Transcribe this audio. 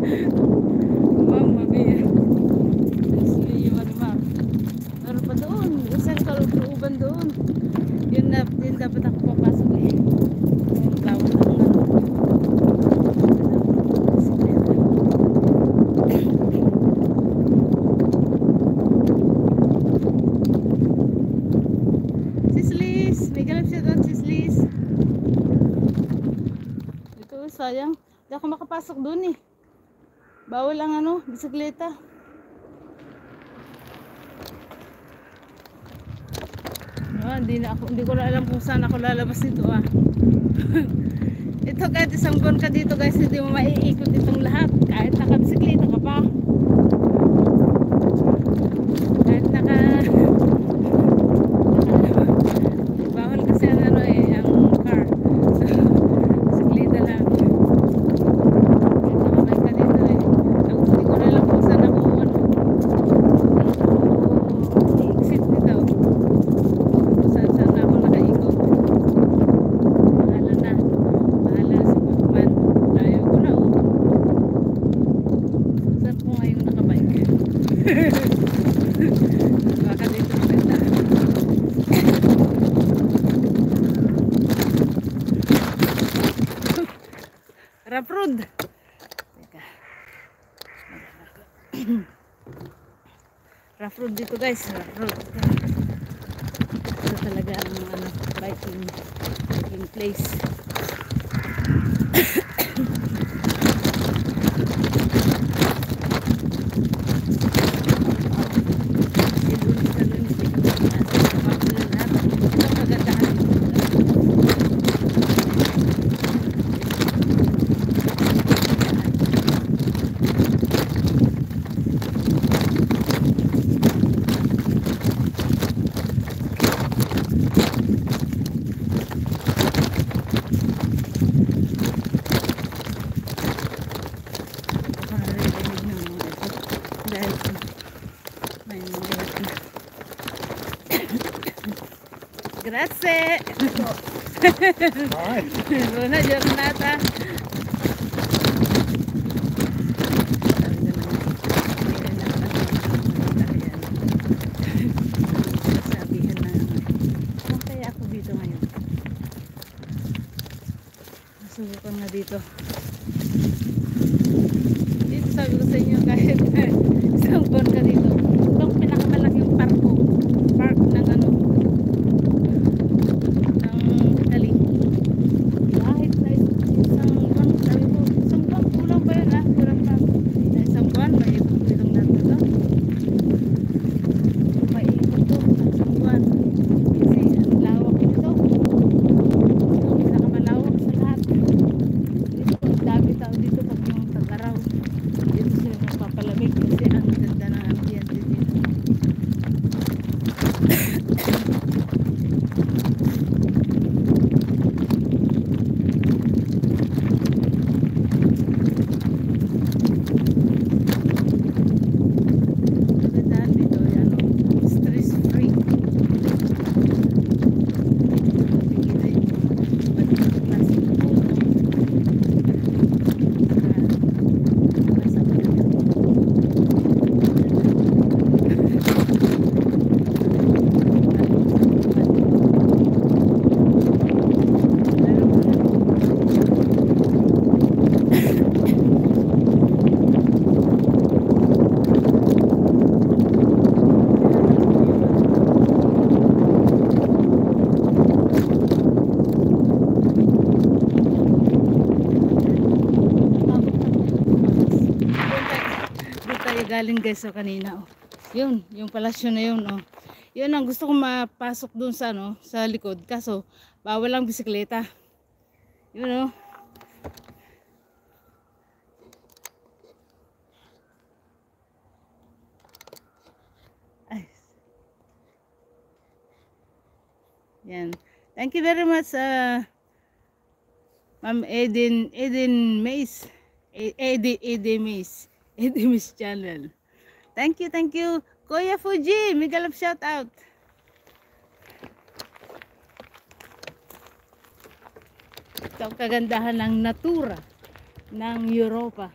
Mamma mia. Sige, marimar. Meron pa doon. Isang kalooban doon. Yun dapat ako papasok eh. Yung bawat ang Sislis! May galap siya doon, Sislis. Ito, sayang. Hindi ako makapasok doon eh. Bawal ang ano, bisikleta. Hindi ko na alam kung saan ako lalabas nito ah. Ito kahit isang buwan ka dito guys, hindi mo maiikot itong lahat. Kahit nakabisikleta ka pa. Kahit bawal kasi ang ano eh, ang car. So, bisikleta lang. Ito kamay ka dito eh. Hindi ko na alam kung saan ako i-exit nito. Saan ako nakaikot. Bahala na. Bahala si Pagman. Ayaw ko na oh. Saan ko ngayon nakabike? Baka dito maganda. Rough road. Teka. Rough road dito guys. Rough road. Ito talaga ang ano, biking place. Grazie. Buona giornata. Sabihan na kung kaya ako dito ngayon. Masubukan nga dito. Dito sabi ko sa inyo kahit isang buwan ka dito. Itong pinakamalaking park ng ano galing guys so kanina oh. Yun, yung palasyo na yun oh. Yun ang gusto kong mapasok dun sa ano, sa likod kaso bawal ang bisikleta. Yun oh. Ay. Yan. Thank you very much Ma'am Eden Mays. Eden Mays channel. Thank you. Kuya Fuji, mega love shout out. Ito ang kagandahan ng natura ng Europa.